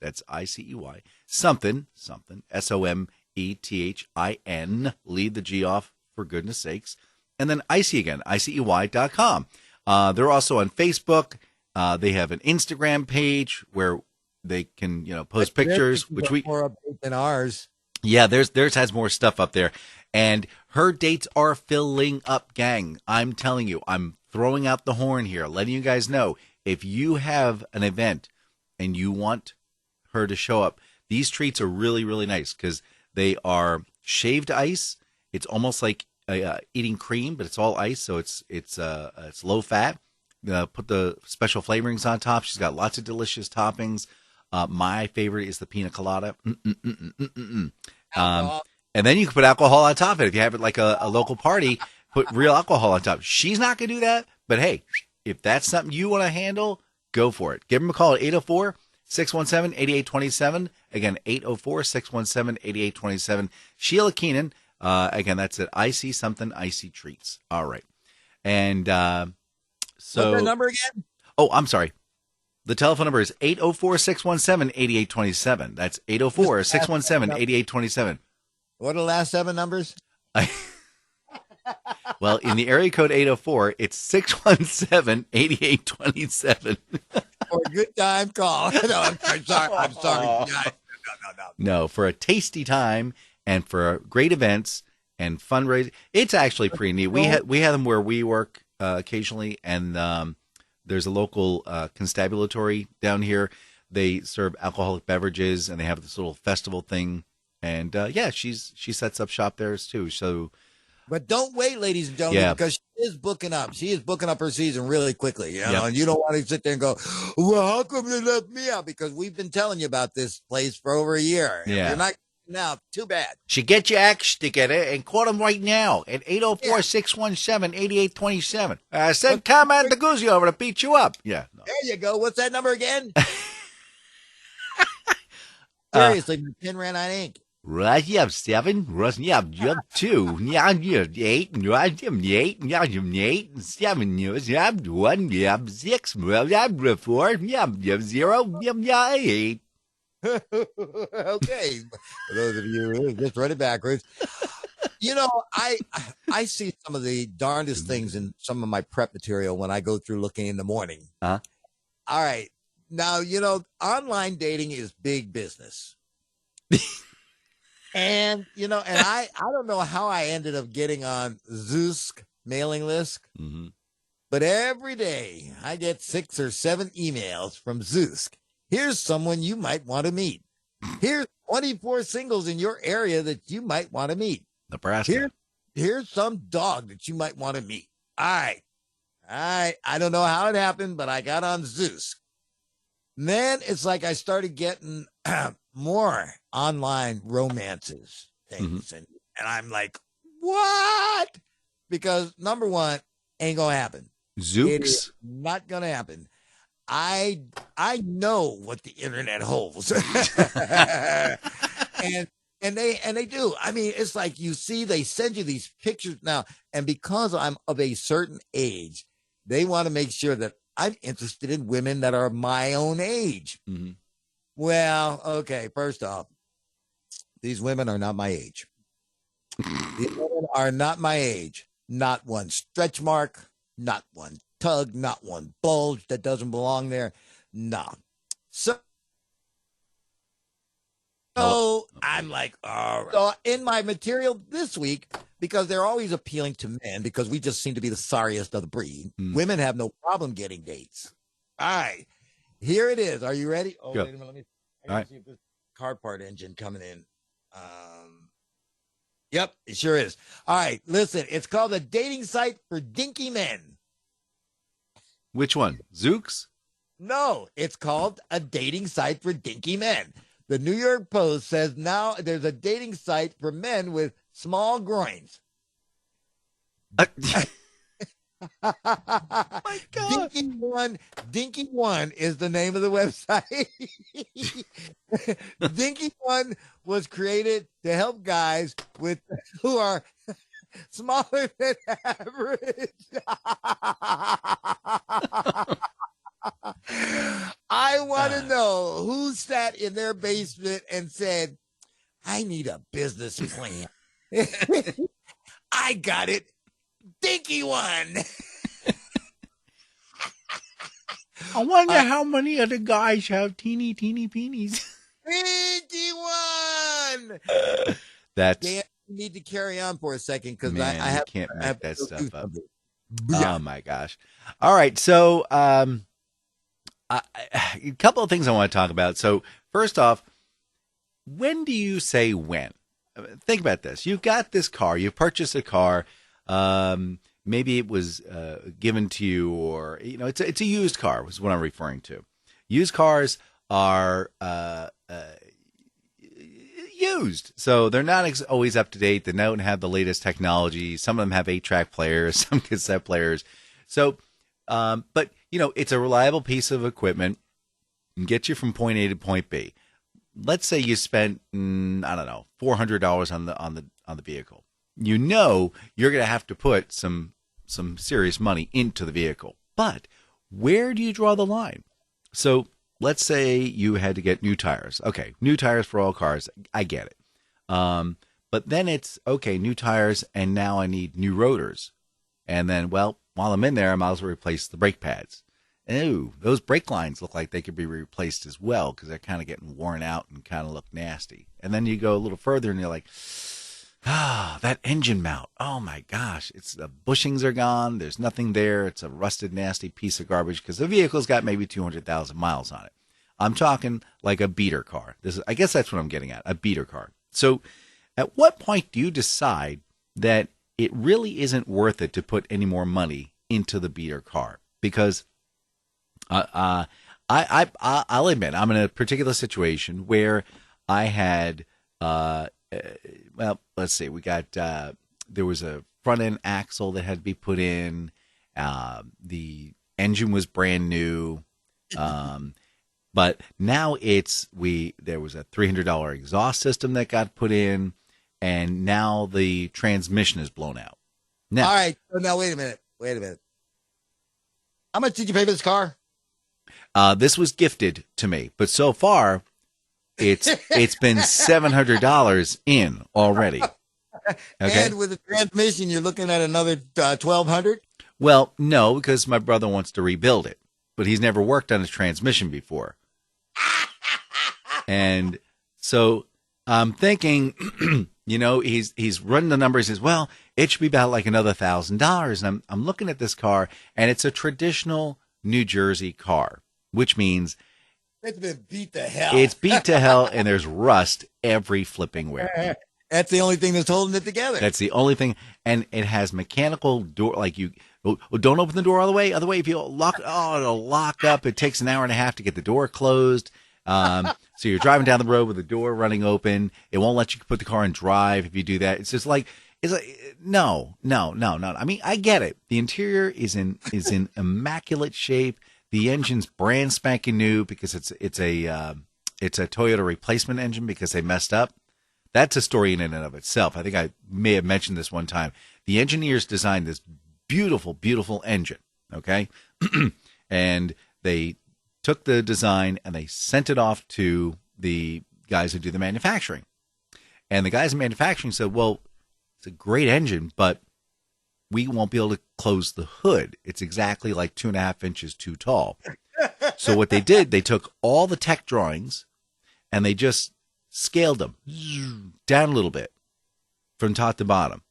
that's ICEY, something, SOMETHIN, lead the G off for goodness sakes, and then Icy again, ICEY.com. They're also on Facebook. They have an Instagram page where they can, post pictures, which we more update than ours. Yeah, theirs has more stuff up there, and her dates are filling up, gang. I'm telling you, I'm throwing out the horn here, letting you guys know if you have an event and you want her to show up, these treats are really, really nice because they are shaved ice. It's almost like eating cream, but it's all ice, so it's low fat. Put the special flavorings on top. She's got lots of delicious toppings. My favorite is the pina colada. And then you can put alcohol on top of it. If you have it like a local party, put real alcohol on top. She's not going to do that, but hey, if that's something you want to handle, go for it. Give them a call at 804-617-8827. Again, 804-617-8827. Sheila Keenan. Again, that's at I See Something Icy Treats. All right. And so. What's the number again? Oh, I'm sorry. The telephone number is 804-617-8827. That's 804-617-8827. What are the last 7 numbers? Well, in the area code 804, it's 617-8827. For a good time call. No, I'm sorry. No, for a tasty time and for great events and fundraising. It's actually pretty neat. We had them where we work occasionally, and there's a local constabulary down here. They serve alcoholic beverages, and they have this little festival thing. And she sets up shop there too. So, but don't wait, ladies and gentlemen, because she is booking up. She is booking up her season really quickly. And you don't want to sit there and go, "Well, how come they left me out?" Because we've been telling you about this place for over a year. Yeah, you're not now. Too bad. So get your act together and call them right now at 804-617-8827. Send Carmen the Guzzi over to beat you up. Yeah. No. There you go. What's that number again? Seriously, my pen ran out of ink. Right, you have 7. Right, you have 2. You have 8. Right, you have 8. You have 8. 7. You have 1. You have 6. You have 4. You have 0. You have 8. Okay, for those of you who just read it backwards, I see some of the darndest things in some of my prep material when I go through looking in the morning. All right, now online dating is big business. And, and I don't know how I ended up getting on Zoosk mailing list, but every day I get 6 or 7 emails from Zoosk. Here's someone you might want to meet. Here's 24 singles in your area that you might want to meet. Nebraska. Here's some dog that you might want to meet. All right. I don't know how it happened, but I got on Zeus. And then it's like I started getting more online romances things. And I'm like, what? Because number one, ain't going to happen. Zooks? It is not going to happen. I know what the internet holds. and they do. I mean, it's like they send you these pictures now. And because I'm of a certain age, they want to make sure that I'm interested in women that are my own age. Mm-hmm. Well, okay, first off, these women are not my age. These women are not my age. Not one stretch mark, not one tug, not one bulge that doesn't belong there. No. So I'm like, all right. So in my material this week, because they're always appealing to men, because we just seem to be the sorriest of the breed, women have no problem getting dates. All right. Here it is. Are you ready? Oh, Go. wait a minute. Let me see if this car part engine coming in. Yep, it sure is. All right, listen. It's called a dating site for dinky men. Which one? Zooks? No, it's called a dating site for dinky men. The New York Post says now there's a dating site for men with small groins. My God. Dinky One is the name of the website. Dinky One was created to help guys who are smaller than average. I want to know who sat in their basement and said, I need a business plan. I got it. Dinky One. I wonder how many of the guys have teeny peenies. Dinky One. That's. Dan, you need to carry on for a second because I can't make that stuff up. Oh my gosh! All right, so a couple of things I want to talk about. So first off, when do you say when? Think about this. You've got this car. You purchased a car. Maybe it was given to you, or it's a used car. Was what I'm referring to. Used cars are used, so they're not always up to date. They don't have the latest technology. Some of them have 8-track players, some cassette players. So, but it's a reliable piece of equipment and gets you from point A to point B. Let's say you spent I don't know, $400 on the vehicle. You're going to have to put some serious money into the vehicle. But where do you draw the line? So let's say you had to get new tires. Okay, new tires for all cars. I get it. But then it's, okay, new tires, and now I need new rotors. And then, well, while I'm in there, I might as well replace the brake pads. Ooh, those brake lines look like they could be replaced as well because they're kind of getting worn out and kind of look nasty. And then you go a little further and you're like, that engine mount. Oh my gosh, the bushings are gone. There's nothing there. It's a rusted, nasty piece of garbage because the vehicle's got maybe 200,000 miles on it. I'm talking like a beater car. I guess that's what I'm getting at, a beater car. So at what point do you decide that it really isn't worth it to put any more money into the beater car? Because I'll admit I'm in a particular situation where I had well, let's see. We got there was a front end axle that had to be put in. The engine was brand new, but now there was a $300 exhaust system that got put in, and now the transmission is blown out. Now, all right. So now wait a minute. How much did you pay for this car? This was gifted to me, but so far, it's been $700 in already. Okay? And with the transmission, you're looking at another $1,200. Well, no, because my brother wants to rebuild it, but he's never worked on a transmission before. And so I'm thinking, he's running the numbers. He says, well, it should be about like another $1,000. And I'm looking at this car, and it's a traditional New Jersey car, which means it's been beat to hell. It's beat to hell, and there's rust every flipping where. That's the only thing that's holding it together. That's the only thing. And it has mechanical door, like don't open the door all the way. Other way, if you lock, it'll lock up. It takes an hour and a half to get the door closed. So you're driving down the road with the door running open. It won't let you put the car in drive if you do that. It's just like, no. I mean, I get it. The interior is in immaculate shape. The engine's brand spanking new because it's a Toyota replacement engine because they messed up. That's a story in and of itself. I think I may have mentioned this one time. The engineers designed this beautiful, beautiful engine, okay? And they took the design and they sent it off to the guys who do the manufacturing. And the guys in manufacturing said, well, it's a great engine, but we won't be able to close the hood. It's exactly like 2.5 inches too tall. So what they did, they took all the tech drawings and they just scaled them down a little bit from top to bottom.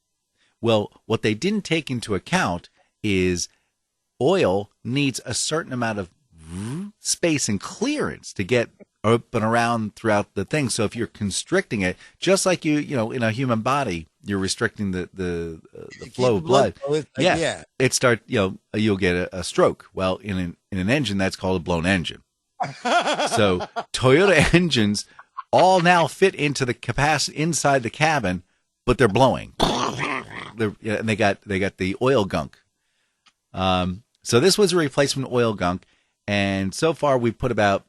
Well, what they didn't take into account is oil needs a certain amount of space and clearance to get up and around throughout the thing. So if you're constricting it, just like you in a human body, you're restricting the flow of blood. It start you'll get a stroke. Well, in an engine, that's called a blown engine. So Toyota engines all now fit into the capacity inside the cabin, but they're blowing. And they got the oil gunk. So this was a replacement oil gunk, and so far we've put about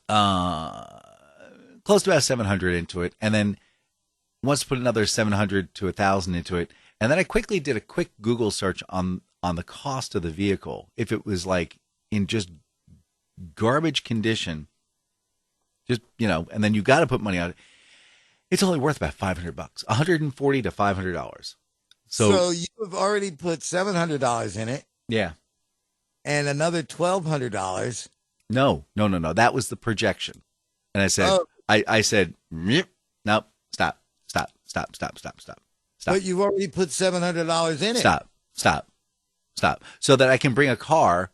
close to about 700 into it, and then wants to put another 700 to 1,000 into it. And then I quickly did a quick Google search on the cost of the vehicle. If it was like in just garbage condition, just and then you got to put money on it. It's only worth about $500, $140 to $500. So you've already put $700 in it. Yeah. And another $1,200. No. That was the projection. And I said, I said, nope, stop. But you've already put $700 in it. Stop. So that I can bring a car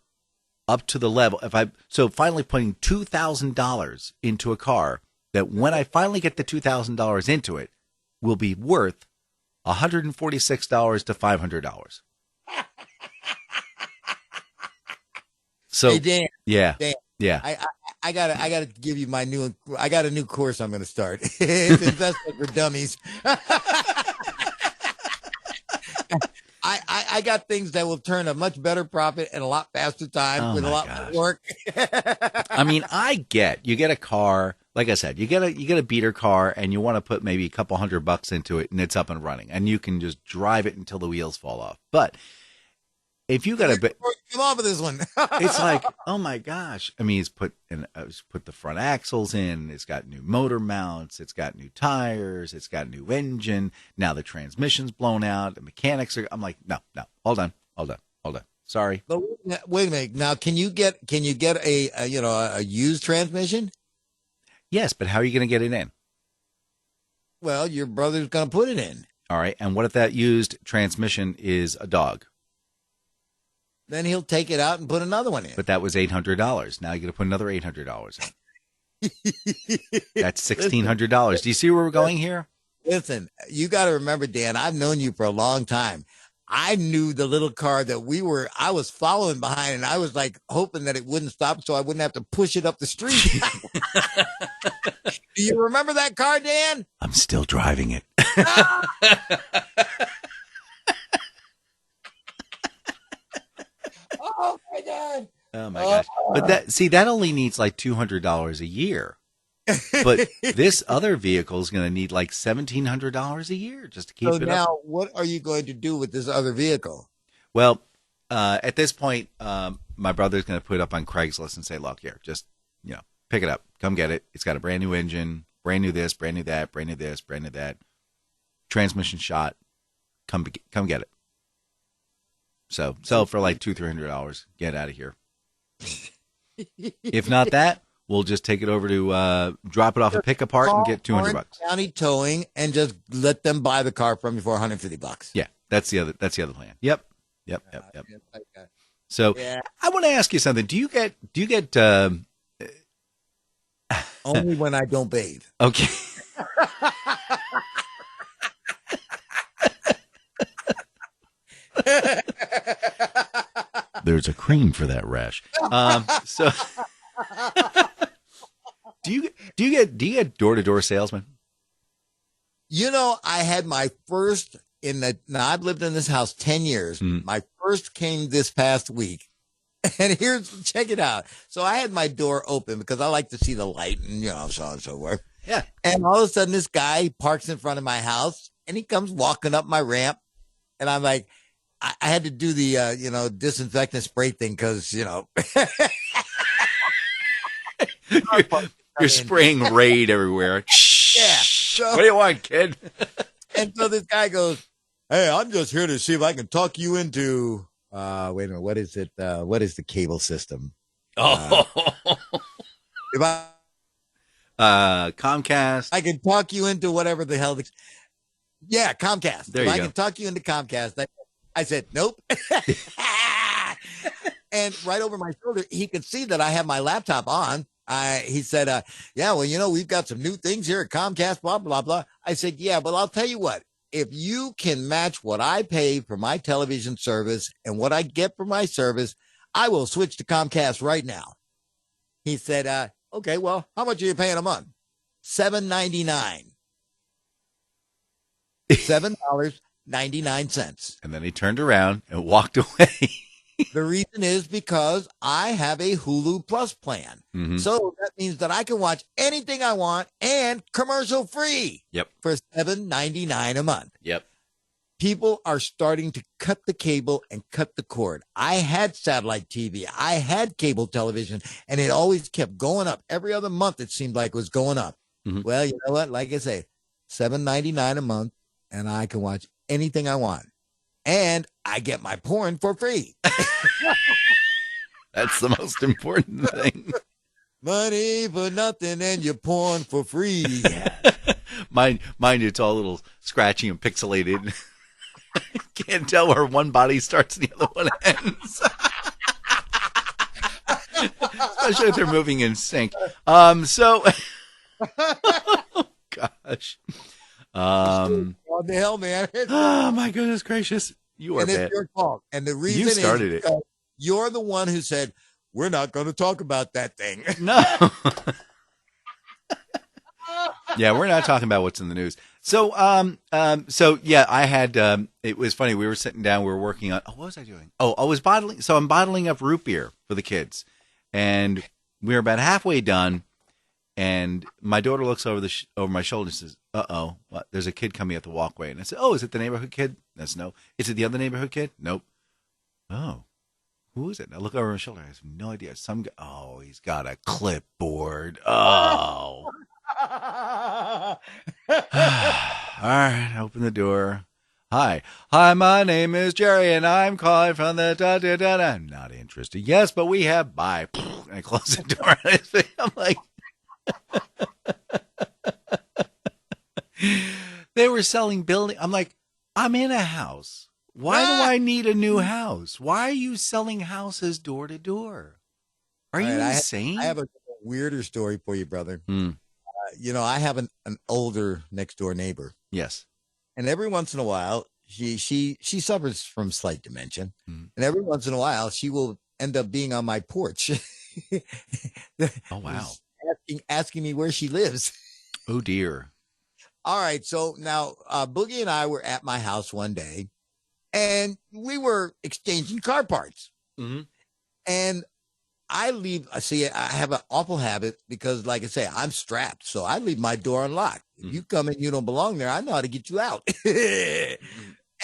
up to the level. So finally putting $2,000 into a car that when I finally get the $2,000 into it will be worth $146 to $500. So hey, Dan. Yeah. Dan, yeah. I gotta give you my new. I got a new course I'm going to start. It's investment for dummies. I got things that will turn a much better profit in a lot faster time with a lot more work. I mean, you get a car. Like I said, you get a beater car and you want to put maybe a couple $100 into it and it's up and running and you can just drive it until the wheels fall off. But if you got come off of this one, it's like, oh my gosh. I mean, it's put the front axles in, it's got new motor mounts, it's got new tires, it's got a new engine. Now the transmission's blown out, the mechanics I'm like, no, hold on. Sorry. But wait a minute. Now, can you get a used transmission? Yes, but how are you going to get it in? Well, your brother's going to put it in. All right. And what if that used transmission is a dog? Then he'll take it out and put another one in. But that was $800. Now you're going to put another $800 in. That's $1,600. Do you see where we're going here? Listen, you got to remember, Dan, I've known you for a long time. I knew the little car that I was following behind, and I was like hoping that it wouldn't stop so I wouldn't have to push it up the street. Do you remember that car, Dan? I'm still driving it. Oh my God. Oh my gosh. But that only needs like $200 a year. But this other vehicle is going to need like $1,700 a year just to keep it up. So now, what are you going to do with this other vehicle? Well, at this point, my brother's going to put it up on Craigslist and say, "Look here, just pick it up, come get it. It's got a brand new engine, brand new this, brand new that, brand new this, brand new that, transmission shot. Come get it." So sell it for like $200-$300. Get out of here. If not that, we'll just take it over to drop it off a pick apart and get $200. County towing and just let them buy the car from you for $150. Yeah, that's the other plan. Yep. So I want to ask you something. Do you get only when I don't bathe? Okay. There's a cream for that rash. So do you get door-to-door salesman? I had my first now I've lived in this house 10 years. My first came this past week. And check it out. So I had my door open because I like to see the light and, so on and so forth. Yeah. And all of a sudden this guy parks in front of my house and he comes walking up my ramp. And I'm like, I had to do the disinfectant spray thing because you're spraying Raid everywhere. Yeah. What do you want, kid? And so this guy goes, "Hey, I'm just here to see if I can talk you into wait a minute, what is it? What is the cable system? If Comcast. I can talk you into whatever the hell. Yeah, Comcast. There if you I go. can talk you into Comcast, I said nope. And right over my shoulder, he could see that I have my laptop on. He said, "Yeah, well, we've got some new things here at Comcast. Blah blah blah." I said, "Yeah, but I'll tell you what. If you can match what I pay for my television service and what I get for my service, I will switch to Comcast right now." He said, "Okay, well, how much are you paying a month?" $7.99. $7.99. And then he turned around and walked away. The reason is because I have a Hulu Plus plan. Mm-hmm. So that means that I can watch anything I want and commercial free. Yep. For $7.99 a month. Yep. People are starting to cut the cable and cut the cord. I had satellite TV. I had cable television, and it always kept going up. Every other month, it seemed like it was going up. Mm-hmm. Well, you know what? Like I say, $7.99 a month, and I can watch anything I want. And I get my porn for free. That's the most important thing. Money for nothing and your porn for free. Mind you, it's all a little scratchy and pixelated. Can't tell where one body starts and the other one ends. Especially if they're moving in sync. So, oh, gosh. What the hell, man? Oh, my goodness gracious. You are and bad. It's your fault. And the reason You started is it. You're the one who said, we're not going to talk about that thing. No. Yeah, we're not talking about what's in the news. So, yeah, I had, it was funny. We were sitting down, we were working on, what was I doing? Oh, I was bottling. So I'm bottling up root beer for the kids. And we were about halfway done. And my daughter looks over over my shoulder and says, "Uh-oh, what? There's a kid coming up the walkway." And I said, "Oh, is it the neighborhood kid?" That's no. Is it the other neighborhood kid? Nope. Oh, who is it? And I look over my shoulder. I have no idea. Some guy. Oh, he's got a clipboard. Oh. All right, open the door. Hi, my name is Jerry, and I'm calling from the da-da-da-da. I'm not interested. Yes, but we have, bye. And I close the door. I'm like, they were selling building. I'm like, I'm in a house. Why do I need a new house? Why are you selling houses door to door? Are you insane? I have a weirder story for you, brother. Hmm. I have an older next door neighbor. Yes. And every once in a while, she suffers from slight dementia. Hmm. And every once in a while, she will end up being on my porch. Oh, wow. Asking me where she lives. Oh, dear. All right. So now Boogie and I were at my house one day, and we were exchanging car parts. Mm-hmm. And I have an awful habit because, like I say, I'm strapped. So I leave my door unlocked. If you come in, you don't belong there, I know how to get you out.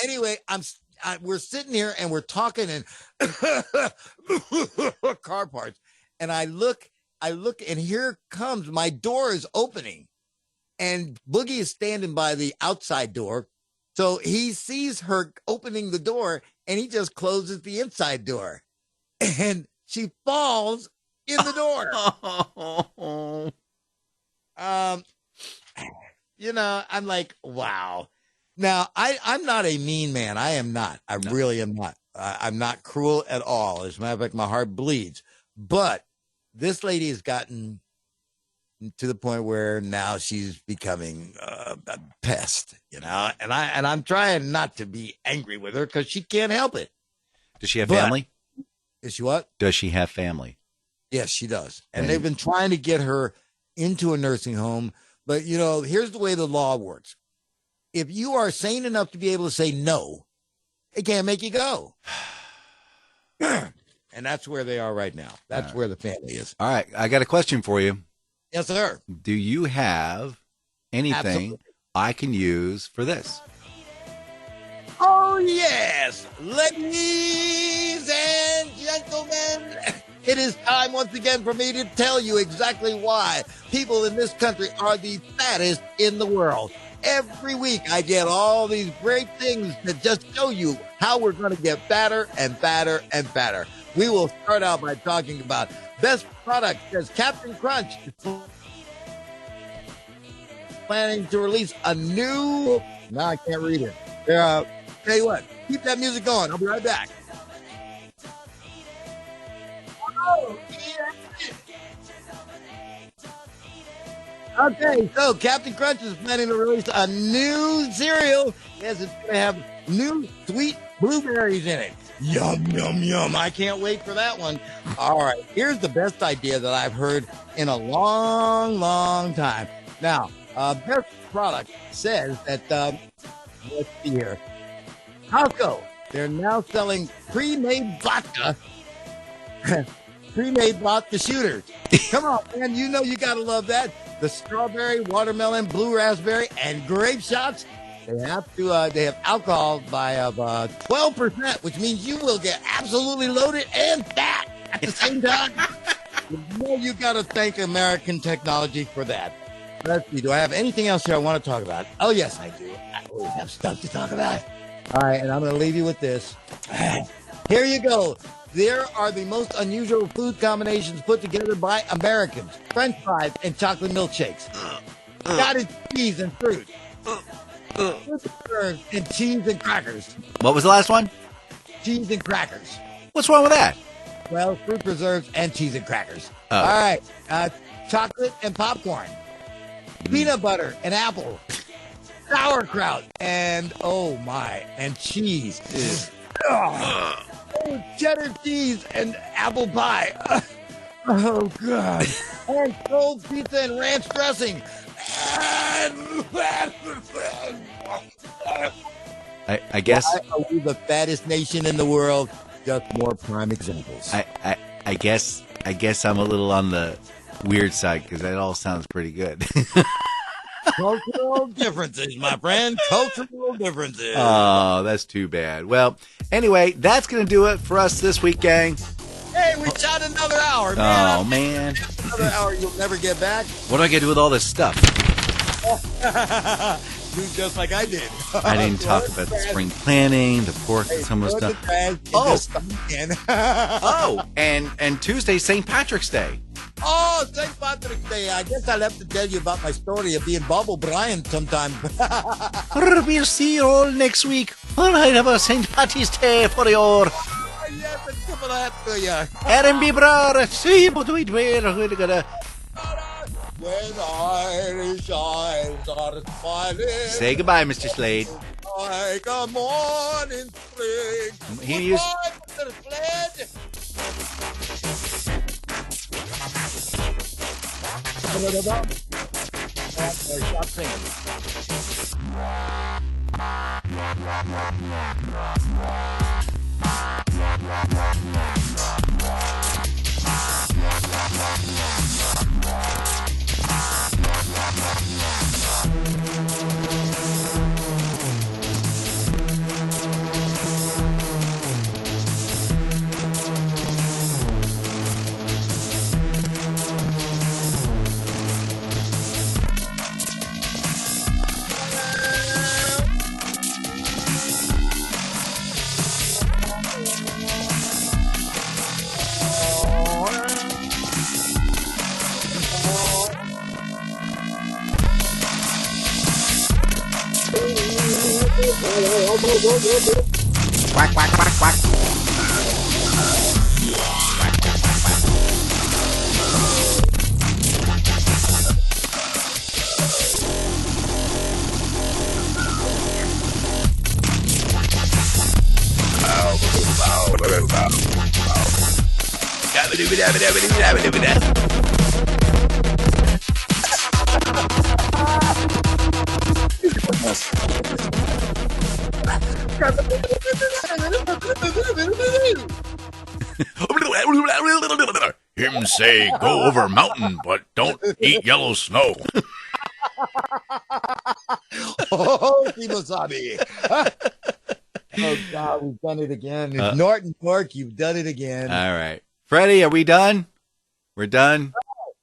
Anyway, we're sitting here and we're talking and car parts. And I look, and here comes, my door is opening. And Boogie is standing by the outside door. So he sees her opening the door and he just closes the inside door. And she falls in the door. I'm like, wow. Now, I'm not a mean man. I am not. I really am not. I'm not cruel at all. As a matter of fact, my heart bleeds. But this lady has gotten to the point where now she's becoming a pest, and I'm trying not to be angry with her because she can't help it. Does she have family? Is she what? Does she have family? Yes, she does. And they've been trying to get her into a nursing home. But, here's the way the law works. If you are sane enough to be able to say no, it can't make you go. And that's where they are right now. That's where the family is. All right. I got a question for you. Yes, sir. Do you have anything I can use for this? Oh, Oh, yes. Ladies and gentlemen, it is time once again for me to tell you exactly why people in this country are the fattest in the world. Every week I get all these great things that just show you how we're going to get fatter and fatter and fatter. We will start out by talking about best products as Captain Crunch is planning to release a new... Now I can't read it. Tell you what, keep that music going. I'll be right back. Okay, so Captain Crunch is planning to release a new cereal. Yes, it's going to have new sweet blueberries in it. Yum, yum, yum. I can't wait for that one. All right, here's the best idea that I've heard in a long, long time. Now, best product says that, let's see here. Costco, they're now selling pre-made vodka. Pre-made vodka shooters. Come on, man. You know you got to love that. The strawberry, watermelon, blue raspberry, and grape shots. They have alcohol by 12%, which means you will get absolutely loaded and fat at the same time. You know you got to thank American technology for that. Let's see. Do I have anything else here I want to talk about? Oh, yes, I do. I always have stuff to talk about. All right, and I'm going to leave you with this. Here you go. There are the most unusual food combinations put together by Americans. French fries and chocolate milkshakes. Cottage cheese and fruit. Fruit preserves and cheese and crackers. What was the last one? Cheese and crackers. What's wrong with that? Well, fruit preserves and cheese and crackers. Oh. All right. Chocolate and popcorn. Peanut butter and apple. Sauerkraut and, oh my, and cheese. Oh, cheddar cheese and apple pie. Oh, God. And cold pizza and ranch dressing. I guess. Why are we the fattest nation in the world? Just more prime examples. I guess I'm a little on the weird side because that all sounds pretty good. Cultural differences, my friend. Cultural differences. Oh, that's too bad. Well, anyway, that's going to do it for us this week, gang. Hey, we shot another hour, man. Oh, man. Another hour you'll never get back. What do I get to do with all this stuff? Do just like I did. I didn't talk about the spring planning, the pork, and some of the stuff. Oh, and Tuesday, St. Patrick's Day. Oh, St. Patrick's Day. I guess I'll have to tell you about my story of being Bob O'Brien sometime. We'll see you all next week. All right, have a St. Patty's Day for your... Yes, and some of that to you. R&B brother. See, but we're gonna... When Irish eyes are smiling. Say goodbye, Mr. Slade. Like a morning spring. He used... Goodbye, Mr. Slade. Stop Quack, quack, quack, quack. Him say, go over mountain, but don't eat yellow snow. Oh, Kimosabi. Oh, God, we've done it again. It's Norton York, you've done it again. All right. Freddie, are we done? We're done?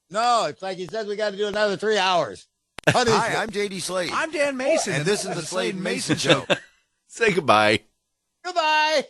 No, it's like he says we got to do another 3 hours. Hi, I'm J.D. Slade. I'm Dan Mason. And this is the Slade and Mayson Show. Say goodbye. Goodbye.